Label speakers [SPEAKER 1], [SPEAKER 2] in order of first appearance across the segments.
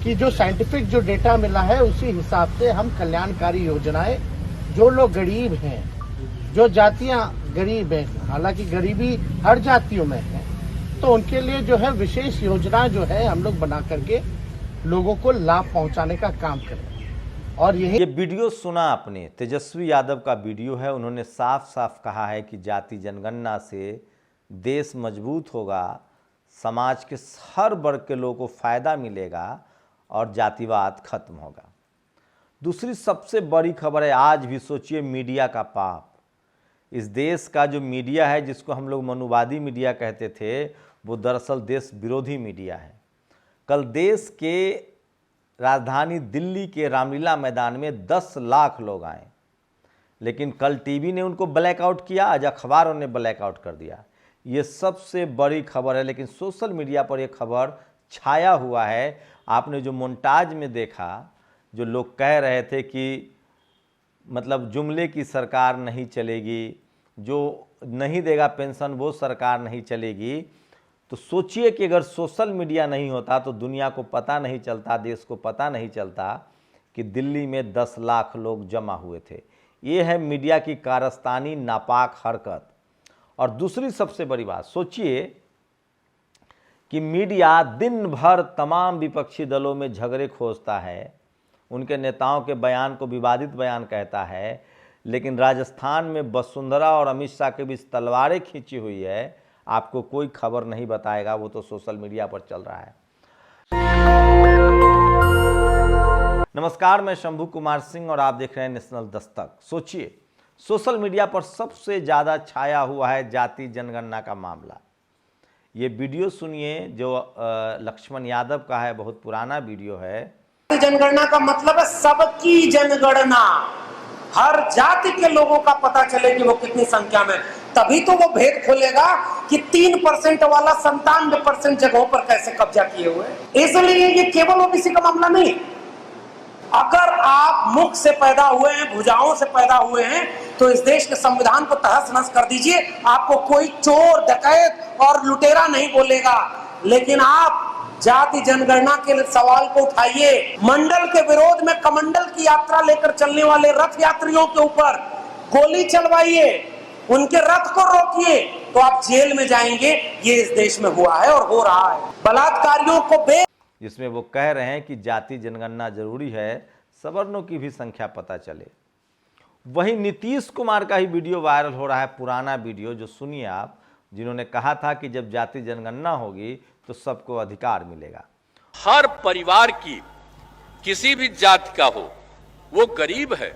[SPEAKER 1] कि जो साइंटिफिक जो डेटा मिला है उसी हिसाब से हम कल्याणकारी योजनाएं, जो लोग गरीब हैं, जो जातियां गरीब हैं, हालांकि गरीबी हर जातियों में है, तो उनके लिए जो है विशेष योजना जो है हम लोग बना करके लोगों को लाभ पहुंचाने का काम करें। और
[SPEAKER 2] ये वीडियो सुना आपने, तेजस्वी यादव का वीडियो है। उन्होंने साफ साफ कहा है कि जाति जनगणना से देश मजबूत होगा, समाज के हर वर्ग के लोगों को फायदा मिलेगा और जातिवाद खत्म होगा। दूसरी सबसे बड़ी खबर है, आज भी सोचिए मीडिया का पाप। इस देश का जो मीडिया है, जिसको हम लोग मनुवादी मीडिया कहते थे, वो दरअसल देश विरोधी मीडिया है। कल देश के राजधानी दिल्ली के रामलीला मैदान में 10 लाख लोग आए, लेकिन कल टीवी ने उनको ब्लैकआउट किया, आज अखबारों ने ब्लैकआउट कर दिया। ये सबसे बड़ी खबर है, लेकिन सोशल मीडिया पर यह खबर छाया हुआ है। आपने जो मोन्टाज में देखा, जो लोग कह रहे थे कि मतलब जुमले की सरकार नहीं चलेगी, जो नहीं देगा पेंशन वो सरकार नहीं चलेगी, तो सोचिए कि अगर सोशल मीडिया नहीं होता तो दुनिया को पता नहीं चलता, देश को पता नहीं चलता कि दिल्ली में 10 लाख लोग जमा हुए थे। ये है मीडिया की कारस्तानी, नापाक हरकत। और दूसरी सबसे बड़ी बात, सोचिए कि मीडिया दिन भर तमाम विपक्षी दलों में झगड़े खोजता है, उनके नेताओं के बयान को विवादित बयान कहता है, लेकिन राजस्थान में वसुंधरा और अमित शाह के बीच तलवारें खींची हुई है, आपको कोई खबर नहीं बताएगा, वो तो सोशल मीडिया पर चल रहा है। नमस्कार, मैं शंभू कुमार सिंह और आप देख रहे हैं नेशनल दस्तक। सोचिए, सोशल मीडिया पर सबसे ज़्यादा छाया हुआ है जाति जनगणना का मामला। ये वीडियो सुनिए जो लक्ष्मण यादव का है, बहुत पुराना वीडियो है।
[SPEAKER 3] जनगणना का मतलब है सबकी जनगणना, हर जाति के लोगों का पता चले कि वो कितनी संख्या में, तभी तो वो भेद खोलेगा कि 3% वाला 97% जगहों पर कैसे कब्जा किए हुए। इसलिए ये केवल ओबीसी का मामला नहीं। अगर आप मुख से पैदा हुए हैं, भुजाओं से पैदा हुए हैं, तो इस देश के संविधान को तहस नहस कर दीजिए, आपको कोई चोर, डकैत और लुटेरा नहीं बोलेगा। लेकिन आप जाति जनगणना के सवाल को उठाइए, मंडल के विरोध में कमंडल की यात्रा लेकर चलने वाले रथ यात्रियों के ऊपर गोली चलवाइए, उनके रथ को रोकिए, तो आप जेल में जाएंगे। ये इस देश में हुआ है और हो रहा है। बलात्कारियों को
[SPEAKER 2] जिसमें वो कह रहे हैं कि जाति जनगणना जरूरी है, सवर्णों की भी संख्या पता चले। वहीं नीतीश कुमार का ही वीडियो वायरल हो रहा है, पुराना वीडियो, जो सुनिए आप, जिन्होंने कहा था कि जब जाति जनगणना होगी तो सबको अधिकार मिलेगा।
[SPEAKER 4] हर परिवार की किसी भी जाति का हो, वो गरीब है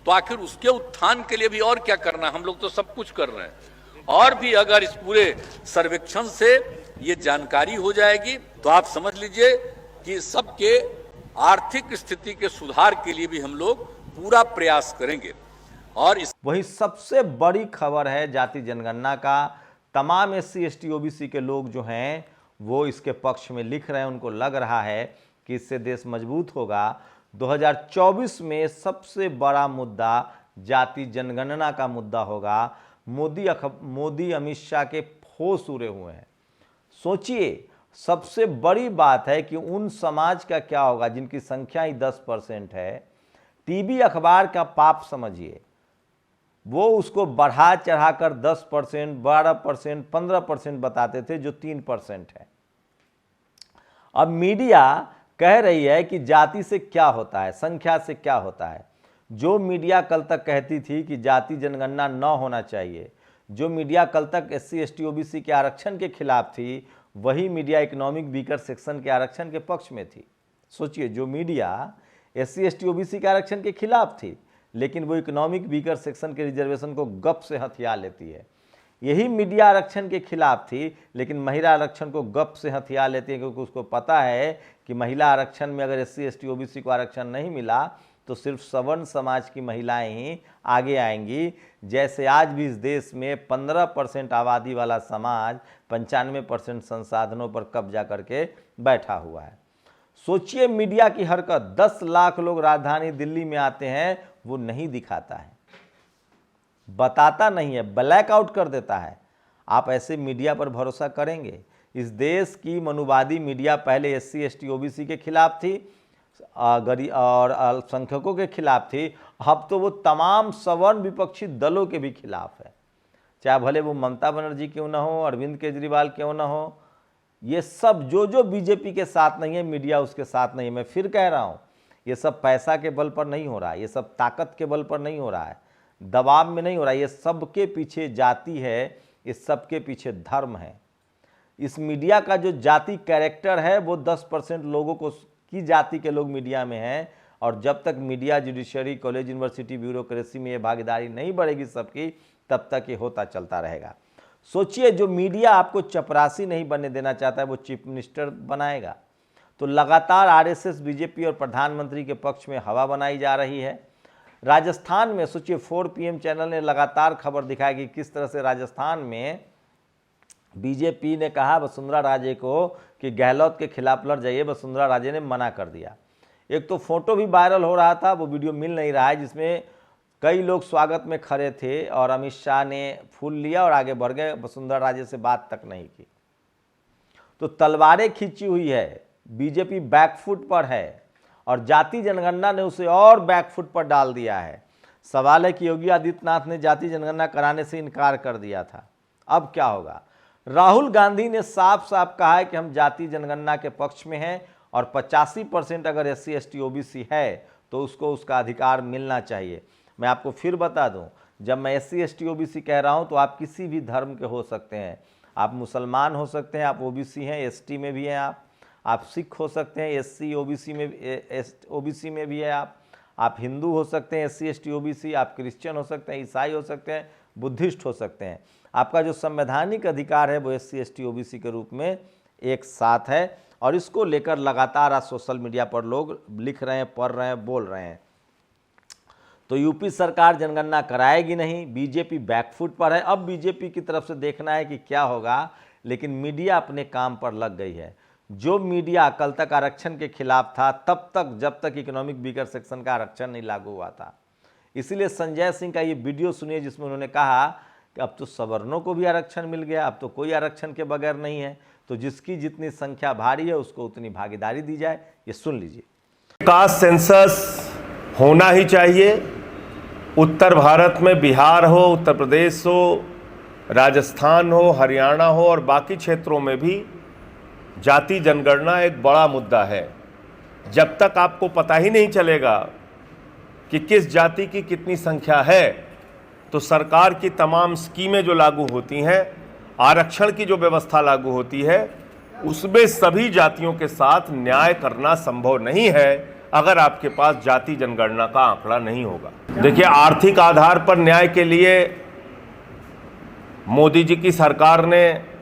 [SPEAKER 4] तो आखिर उसके उत्थान के लिए भी और क्या करना, हम लोग तो सब कुछ कर रहे हैं। और भी अगर इस पूरे सर्वेक्षण से ये जानकारी हो जाएगी तो आप समझ लीजिए कि सबके आर्थिक स्थिति के सुधार के लिए भी हम लोग पूरा प्रयास करेंगे। और
[SPEAKER 2] वही सबसे बड़ी खबर है जाति जनगणना का। तमाम SC ST OBC के लोग जो हैं वो इसके पक्ष में लिख रहे हैं। उनको लग रहा है कि इससे देश मजबूत होगा। 2024 में सबसे बड़ा मुद्दा जाति जनगणना का मुद्दा होगा। मोदी अमित शाह के होश उड़े हुए हैं। सोचिए, सबसे बड़ी बात है कि उन समाज का क्या होगा जिनकी संख्या ही 10% है। टीवी अखबार का पाप समझिए, वो उसको बढ़ा चढ़ाकर 10%, 12%, 15% बताते थे, जो 3% है। अब मीडिया कह रही है कि जाति से क्या होता है, संख्या से क्या होता है। जो मीडिया कल तक कहती थी कि जाति जनगणना न होना चाहिए, जो मीडिया कल तक SC ST OBC के आरक्षण के खिलाफ थी, वही मीडिया इकोनॉमिक वीकर सेक्शन के आरक्षण के पक्ष में थी। सोचिए, जो मीडिया SC ST OBC के आरक्षण के खिलाफ थी, लेकिन वो इकोनॉमिक वीकर सेक्शन के रिजर्वेशन को गप से हथिया लेती है। यही मीडिया आरक्षण के खिलाफ थी, लेकिन महिला आरक्षण को गप से हथिया लेती है, क्योंकि उसको पता है कि महिला आरक्षण में अगर SC ST OBC को आरक्षण नहीं मिला तो सिर्फ सवर्ण समाज की महिलाएं ही आगे आएंगी। जैसे आज भी इस देश में 15% आबादी वाला समाज 95% संसाधनों पर कब्जा करके बैठा हुआ है। सोचिए मीडिया की हरकत। 10 लाख लोग राजधानी दिल्ली में आते हैं, वो नहीं दिखाता है, बताता नहीं है, ब्लैकआउट कर देता है। आप ऐसे मीडिया पर भरोसा करेंगे? इस देश की मनुवादी मीडिया पहले SC ST OBC के खिलाफ थी, गरीब और अल्पसंख्यकों के खिलाफ थी, अब तो वो तमाम सवर्ण विपक्षी दलों के भी खिलाफ है। चाहे भले वो ममता बनर्जी क्यों ना हो, अरविंद केजरीवाल क्यों ना हो, ये सब जो बीजेपी के साथ नहीं है, मीडिया उसके साथ नहीं है। मैं फिर कह रहा हूँ, ये सब पैसा के बल पर नहीं हो रहा है, ये सब ताकत के बल पर नहीं हो रहा है, दबाव में नहीं हो रहा है। ये सबके पीछे जाति है, इस सबके पीछे धर्म है। इस मीडिया का जो जाति कैरेक्टर है वो 10% लोगों को की जाति के लोग मीडिया में हैं, और जब तक media, judiciary, college, university, bureaucracy में ये भागीदारी नहीं बढ़ेगी सबकी, तब तक ये होता चलता रहेगा। सोचिए, जो मीडिया आपको चपरासी नहीं बनने देना चाहता है वो चीफ मिनिस्टर बनाएगा। तो लगातार RSS, बीजेपी और प्रधानमंत्री के पक्ष में हवा बनाई जा रही है। राजस्थान में सोचिए, 4 PM चैनल ने लगातार खबर दिखाई कि किस तरह से राजस्थान में बीजेपी ने कहा वसुंधरा राजे को कि गहलोत के खिलाफ लड़ जाइए, वसुंधरा राजे ने मना कर दिया। एक तो फोटो भी वायरल हो रहा था, वो वीडियो मिल नहीं रहा है, जिसमें कई लोग स्वागत में खड़े थे और अमित शाह ने फूल लिया और आगे बढ़ गए, वसुंधरा राजे से बात तक नहीं की। तो तलवारें खींची हुई है, बीजेपी बैकफुट पर है और जाति जनगणना ने उसे और बैकफुट पर डाल दिया है। सवाल है कि योगी आदित्यनाथ ने जाति जनगणना कराने से इनकार कर दिया था, अब क्या होगा? राहुल गांधी ने साफ साफ कहा है कि हम जाति जनगणना के पक्ष में हैं और 85% अगर SC ST OBC है तो उसको उसका अधिकार मिलना चाहिए। मैं आपको फिर बता दूं, जब मैं SC ST OBC कह रहा हूं तो आप किसी भी धर्म के हो सकते हैं। आप मुसलमान हो सकते हैं, आप OBC हैं, ST में भी हैं, आप सिख हो सकते हैं, SC OBC में भी है, आप हिंदू हो सकते हैं, SC ST OBC, आप क्रिश्चियन हो सकते हैं, ईसाई हो सकते हैं, बुद्धिस्ट हो सकते हैं। आपका जो संवैधानिक अधिकार है वो SC ST OBC के रूप में एक साथ है, और इसको लेकर लगातार आज सोशल मीडिया पर लोग लिख रहे हैं, पढ़ रहे हैं, बोल रहे हैं। तो यूपी सरकार जनगणना कराएगी नहीं, बीजेपी बैकफुट पर है। अब बीजेपी की तरफ से देखना है कि क्या होगा, लेकिन मीडिया अपने काम पर लग गई है। जो मीडिया कल तक आरक्षण के खिलाफ था, तब तक जब तक इकोनॉमिक वीकर सेक्शन का आरक्षण नहीं लागू हुआ था। इसीलिए संजय सिंह का ये वीडियो सुनिए, जिसमें उन्होंने कहा कि अब तो सवर्णों को भी आरक्षण मिल गया, अब तो कोई आरक्षण के बगैर नहीं है, तो जिसकी जितनी संख्या भारी है उसको उतनी भागीदारी दी जाए। ये सुन लीजिए।
[SPEAKER 5] कास्ट सेंसस होना ही चाहिए। उत्तर भारत में बिहार हो, उत्तर प्रदेश हो, राजस्थान हो, हरियाणा हो और बाकी क्षेत्रों में भी जाति जनगणना एक बड़ा मुद्दा है। जब तक आपको पता ही नहीं चलेगा कि किस जाति की कितनी संख्या है, तो सरकार की तमाम स्कीमें जो लागू होती हैं, आरक्षण की जो व्यवस्था लागू होती है, उसमें सभी जातियों के साथ न्याय करना संभव नहीं है अगर आपके पास जाति जनगणना का आंकड़ा नहीं होगा। देखिए, आर्थिक आधार पर न्याय के लिए मोदी जी की सरकार ने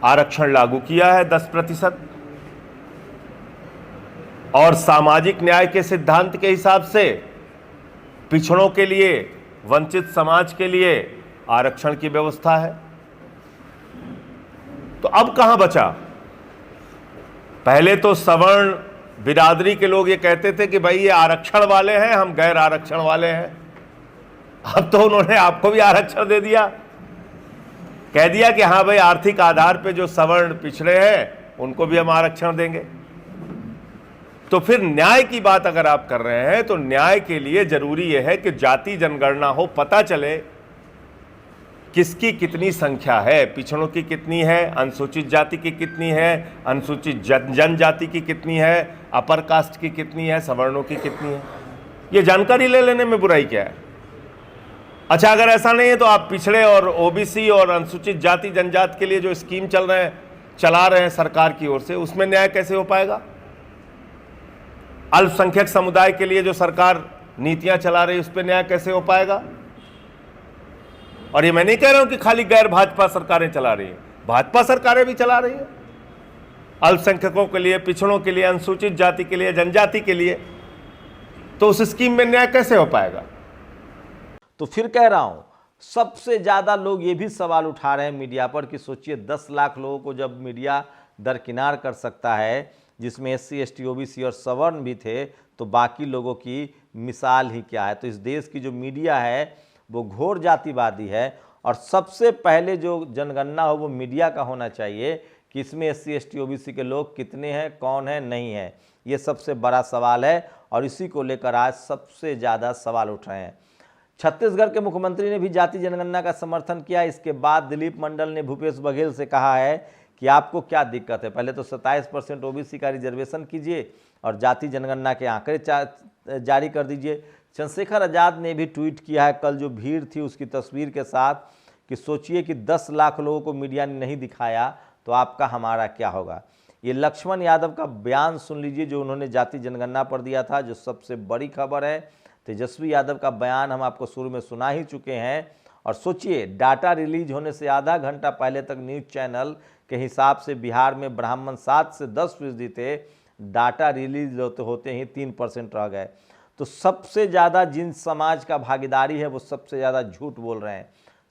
[SPEAKER 5] आरक्षण लागू किया है 10%, और सामाजिक न्याय के सिद्धांत के हिसाब से पिछड़ों के लिए, वंचित समाज के लिए आरक्षण की व्यवस्था है। तो अब कहां बचा? पहले तो सवर्ण बिरादरी के लोग ये कहते थे कि भाई ये आरक्षण वाले हैं, हम गैर आरक्षण वाले हैं। अब तो उन्होंने आपको भी आरक्षण दे दिया, कह दिया कि हाँ भाई, आर्थिक आधार पे जो सवर्ण पिछड़े हैं उनको भी हम आरक्षण देंगे। तो फिर न्याय की बात अगर आप कर रहे हैं, तो न्याय के लिए जरूरी यह है कि जाति जनगणना हो, पता चले किसकी कितनी संख्या है, पिछड़ों की कितनी है, अनुसूचित जाति की कितनी है, अनुसूचित जनजाति की कितनी है, अपर कास्ट की कितनी है, सवर्णों की कितनी है। ये जानकारी ले लेने में बुराई क्या है? अच्छा, अगर ऐसा नहीं है तो आप पिछड़े और OBC और अनुसूचित जाति जनजाति के लिए जो स्कीम चला रहे हैं सरकार की ओर से, उसमें न्याय कैसे हो पाएगा? अल्पसंख्यक समुदाय के लिए जो सरकार नीतियां चला रही है, उस पर न्याय कैसे हो पाएगा? और ये मैं नहीं कह रहा हूं कि खाली गैर भाजपा सरकारें चला रही है, भाजपा सरकारें भी चला रही है अल्पसंख्यकों के लिए, पिछड़ों के लिए, अनुसूचित जाति के लिए, जनजाति के लिए। तो उस स्कीम में न्याय कैसे हो पाएगा?
[SPEAKER 2] तो फिर कह रहा हूं, सबसे ज्यादा लोग ये भी सवाल उठा रहे हैं मीडिया पर कि सोचिए 10 लाख लोगों को जब मीडिया दरकिनार कर सकता है, जिसमें SC ST OBC और सवर्ण भी थे, तो बाकी लोगों की मिसाल ही क्या है? तो इस देश की जो मीडिया है वो घोर जातिवादी है और सबसे पहले जो जनगणना हो वो मीडिया का होना चाहिए कि इसमें SC ST OBC के लोग कितने हैं, कौन है, नहीं है। ये सबसे बड़ा सवाल है और इसी को लेकर आज सबसे ज़्यादा सवाल उठ रहे हैं। छत्तीसगढ़ के मुख्यमंत्री ने भी जाति जनगणना का समर्थन किया। इसके बाद दिलीप मंडल ने भूपेश बघेल से कहा है कि आपको क्या दिक्कत है, पहले तो 27% OBC का रिजर्वेशन कीजिए और जाति जनगणना के आंकड़े जारी कर दीजिए। चंद्रशेखर आज़ाद ने भी ट्वीट किया है कल जो भीड़ थी उसकी तस्वीर के साथ कि सोचिए कि 10 लाख लोगों को मीडिया ने नहीं दिखाया तो आपका हमारा क्या होगा। ये लक्ष्मण यादव का बयान सुन लीजिए जो उन्होंने जाति जनगणना पर दिया था, जो सबसे बड़ी खबर है। तेजस्वी यादव का बयान हम आपको शुरू में सुना ही चुके हैं और सोचिए डाटा रिलीज होने से आधा घंटा पहले तक न्यूज़ चैनल के हिसाब से बिहार में ब्राह्मण 7 से 10% थे, डाटा रिलीज होते ही 3% रह गए। तो सबसे ज़्यादा जिन समाज का भागीदारी है वो सबसे ज़्यादा झूठ बोल रहे हैं।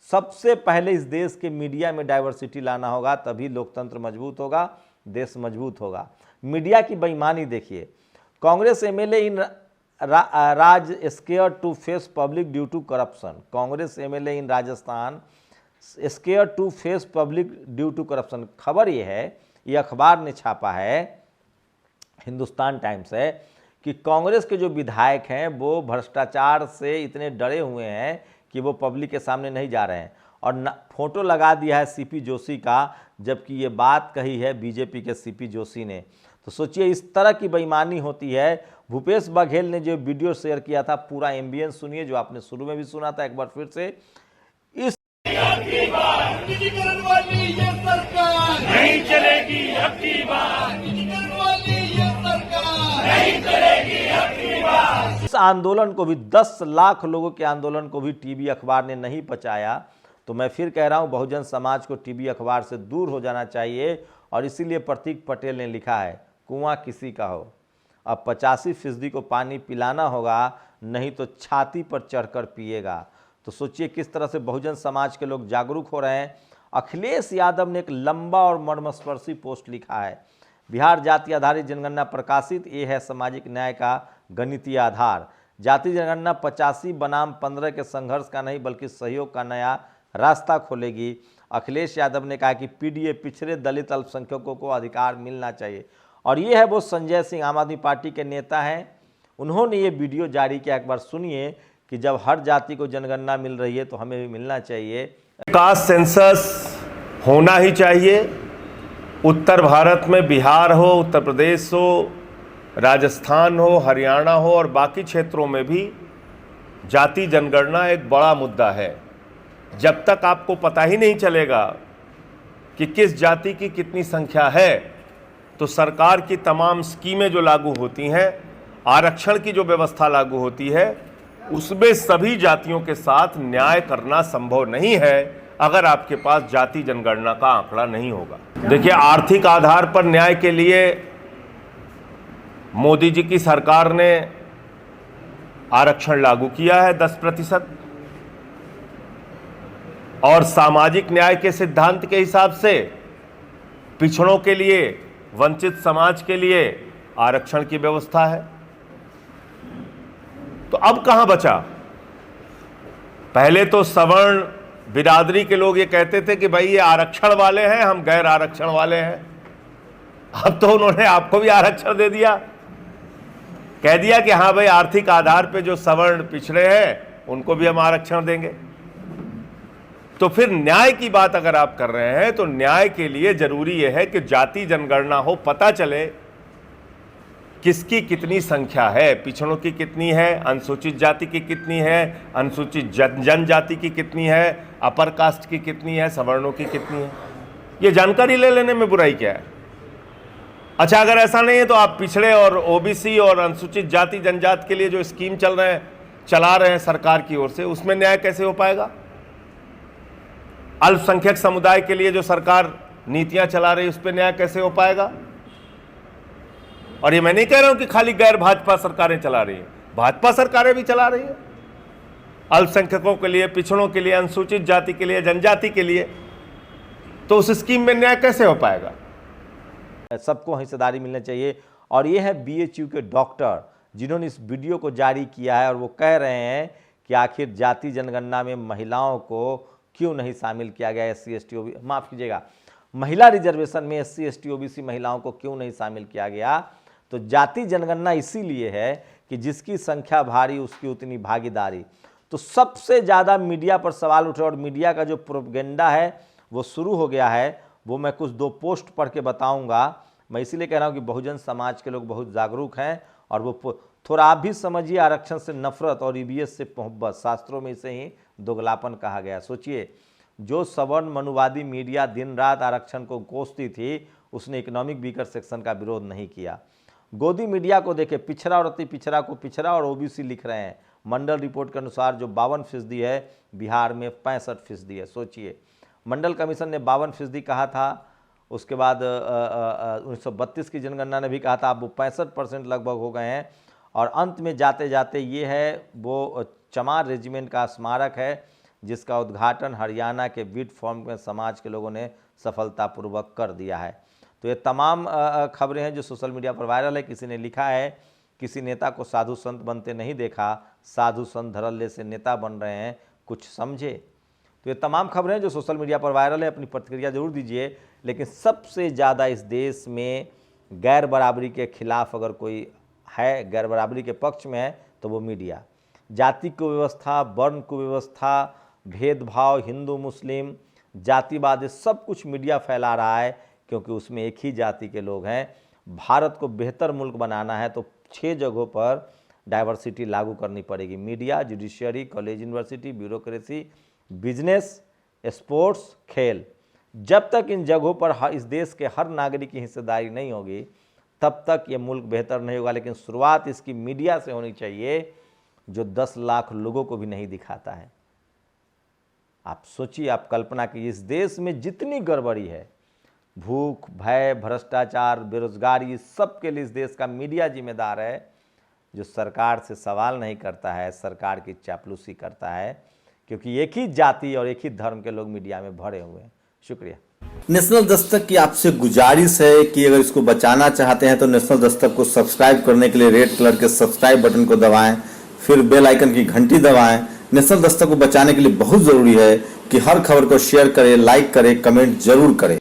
[SPEAKER 2] सबसे पहले इस देश के मीडिया में डाइवर्सिटी लाना होगा, तभी लोकतंत्र मजबूत होगा, देश मजबूत होगा। मीडिया की बेईमानी देखिए। Congress MLA in Raj scare to face public due to corruption. Congress MLA in Rajasthan scare to face public due to corruption. खबर ये है, ये अखबार ने छापा है, हिंदुस्तान टाइम्स है, कि कांग्रेस के जो विधायक हैं वो भ्रष्टाचार से इतने डरे हुए हैं कि वो पब्लिक के सामने नहीं जा रहे हैं। और फोटो लगा दिया है CP जोशी का, जबकि ये बात कही है BJP के CP जोशी ने। तो सोचिए इस तरह की बेईमानी होती है। भूपेश बघेल ने जो वीडियो शेयर किया था, पूरा एम्बियंस सुनिए जो आपने शुरू में भी सुना था, एक बार फिर से। इस
[SPEAKER 6] वाली ये सरकार नहीं चलेगी, अब की बार वाली ये सरकार नहीं चलेगी, अब की बार।
[SPEAKER 2] इस आंदोलन को भी 10 लाख लोगों के आंदोलन को भी टीवी अखबार ने नहीं पचाया। तो मैं फिर कह रहा हूं, बहुजन समाज को टीवी अखबार से दूर हो जाना चाहिए। और इसीलिए प्रतीक पटेल ने लिखा है, कुआं किसी का हो, अब 85% को पानी पिलाना होगा, नहीं तो छाती पर चढ़कर पिएगा। तो सोचिए किस तरह से बहुजन समाज के लोग जागरूक हो रहे हैं। अखिलेश यादव ने एक लंबा और मर्मस्पर्शी पोस्ट लिखा है, बिहार जाति आधारित जनगणना प्रकाशित, ये है सामाजिक न्याय का गणितीय आधार। जाति जनगणना 85 बनाम 15 के संघर्ष का नहीं बल्कि सहयोग का नया रास्ता खोलेगी। अखिलेश यादव ने कहा कि PDA पिछड़े दलित अल्पसंख्यकों को अधिकार मिलना चाहिए। और ये है वो संजय सिंह, आम आदमी पार्टी के नेता हैं, उन्होंने ये वीडियो जारी किया। एक बार सुनिए कि जब हर जाति को जनगणना मिल रही है तो हमें भी मिलना चाहिए।
[SPEAKER 5] कास्ट सेंसस होना ही चाहिए। उत्तर भारत में बिहार हो, उत्तर प्रदेश हो, राजस्थान हो, हरियाणा हो और बाकी क्षेत्रों में भी जाति जनगणना एक बड़ा मुद्दा है। जब तक आपको पता ही नहीं चलेगा कि किस जाति की कितनी संख्या है, तो सरकार की तमाम स्कीमें जो लागू होती हैं, आरक्षण की जो व्यवस्था लागू होती है, उसमें सभी जातियों के साथ न्याय करना संभव नहीं है अगर आपके पास जाति जनगणना का आंकड़ा नहीं होगा। देखिए, आर्थिक आधार पर न्याय के लिए मोदी जी की सरकार ने आरक्षण लागू किया है 10%, और सामाजिक न्याय के सिद्धांत के हिसाब से पिछड़ों के लिए, वंचित समाज के लिए आरक्षण की व्यवस्था है। तो अब कहां बचा? पहले तो सवर्ण बिरादरी के लोग ये कहते थे कि भाई ये आरक्षण वाले हैं, हम गैर आरक्षण वाले हैं। अब तो उन्होंने आपको भी आरक्षण दे दिया, कह दिया कि हाँ भाई आर्थिक आधार पे जो सवर्ण पिछड़े हैं उनको भी हम आरक्षण देंगे। तो फिर न्याय की बात अगर आप कर रहे हैं तो न्याय के लिए जरूरी यह है कि जाति जनगणना हो, पता चले किसकी कितनी संख्या है, पिछड़ों की कितनी है, अनुसूचित जाति की कितनी है, अनुसूचित जनजाति की कितनी है, अपर कास्ट की कितनी है, सवर्णों की कितनी है। ये जानकारी ले लेने में बुराई क्या है? अच्छा, अगर ऐसा नहीं है तो आप पिछड़े और OBC और अनुसूचित जाति जनजाति के लिए जो स्कीम चला रहे हैं सरकार की ओर से, उसमें न्याय कैसे हो पाएगा? अल्पसंख्यक समुदाय के लिए जो सरकार नीतियां चला रही है उस पर न्याय कैसे हो पाएगा? और ये मैं नहीं कह रहा हूं कि खाली गैर भाजपा सरकारें चला रही है, भाजपा सरकारें भी चला रही है अल्पसंख्यकों के लिए, पिछड़ों के लिए, अनुसूचित जाति के लिए, जनजाति के लिए। तो उस स्कीम में न्याय कैसे हो पाएगा?
[SPEAKER 2] सबको हिस्सेदारी मिलनी चाहिए। और ये है BHU के डॉक्टर जिन्होंने इस वीडियो को जारी किया है और वो कह रहे हैं कि आखिर जाति जनगणना में महिलाओं को क्यों नहीं शामिल किया गया SC ST OBC, माफ़ कीजिएगा, महिला रिजर्वेशन में SC ST OBC महिलाओं को क्यों नहीं शामिल किया गया? तो जाति जनगणना इसीलिए है कि जिसकी संख्या भारी उसकी उतनी भागीदारी। तो सबसे ज़्यादा मीडिया पर सवाल उठे और मीडिया का जो प्रोपेगेंडा है वो शुरू हो गया है, वो मैं कुछ 2 पोस्ट पढ़ के बताऊंगा। मैं इसीलिए कह रहा हूँ कि बहुजन समाज के लोग बहुत जागरूक हैं और वो थोड़ा आप भी समझिए, आरक्षण से नफरत और EVS से मोहब्बत, शास्त्रों में इसे ही दोगलापन कहा गया। सोचिए, जो सवर्ण मनुवादी मीडिया दिन रात आरक्षण को कोसती थी, उसने इकोनॉमिक वीकर सेक्शन का विरोध नहीं किया। गोदी मीडिया को देखे, पिछड़ा और अति पिछड़ा को पिछड़ा और OBC लिख रहे हैं। मंडल रिपोर्ट के अनुसार जो 52% है, बिहार में 65% है। सोचिए, मंडल कमीशन ने 52% कहा था, उसके बाद 1932 की जनगणना ने भी कहा था, अब वो 65% लगभग हो गए हैं। और अंत में जाते जाते ये है वो चमार रेजिमेंट का स्मारक है, जिसका उद्घाटन हरियाणा के बीट फॉर्म में समाज के लोगों ने सफलतापूर्वक कर दिया है। तो ये तमाम खबरें हैं जो सोशल मीडिया पर वायरल है। किसी ने लिखा है, किसी नेता को साधु संत बनते नहीं देखा, साधु संत धड़ल्ले से नेता बन रहे हैं, कुछ समझे। तो ये तमाम खबरें हैं जो सोशल मीडिया पर वायरल है। अपनी प्रतिक्रिया जरूर दीजिए। लेकिन सबसे ज़्यादा इस देश में गैर बराबरी के खिलाफ अगर कोई है, गैर बराबरी के पक्ष में है, तो वो मीडिया। जाति कुव्यवस्था, वर्ण कुव्यवस्था, भेदभाव, हिंदू मुस्लिम, जातिवाद, सब कुछ मीडिया फैला रहा है, क्योंकि उसमें एक ही जाति के लोग हैं। भारत को बेहतर मुल्क बनाना है तो 6 जगहों पर डाइवर्सिटी लागू करनी पड़ेगी। Media, judiciary, college university, bureaucracy, business, sports, खेल। जब तक इन जगहों पर इस देश के हर नागरिक की हिस्सेदारी नहीं होगी, तब तक ये मुल्क बेहतर नहीं होगा। लेकिन शुरुआत इसकी मीडिया से होनी चाहिए, जो 10 लाख लोगों को भी नहीं दिखाता है। आप सोचिए, आप कल्पना कीजिए, इस देश में जितनी गड़बड़ी है, भूख, भय, भ्रष्टाचार, बेरोजगारी, सब के लिए इस देश का मीडिया जिम्मेदार है, जो सरकार से सवाल नहीं करता है, सरकार की चापलूसी करता है, क्योंकि एक ही जाति और एक ही धर्म के लोग मीडिया में भरे हुए हैं। शुक्रिया।
[SPEAKER 7] नेशनल दस्तक की आपसे गुजारिश है कि अगर इसको बचाना चाहते हैं तो नेशनल दस्तक को सब्सक्राइब करने के लिए रेड कलर के सब्सक्राइब बटन को दबाएं, फिर बेल आइकन की घंटी दबाएं। नेशनल दस्तक को बचाने के लिए बहुत जरूरी है कि हर खबर को शेयर करें, लाइक करें, कमेंट जरूर करें।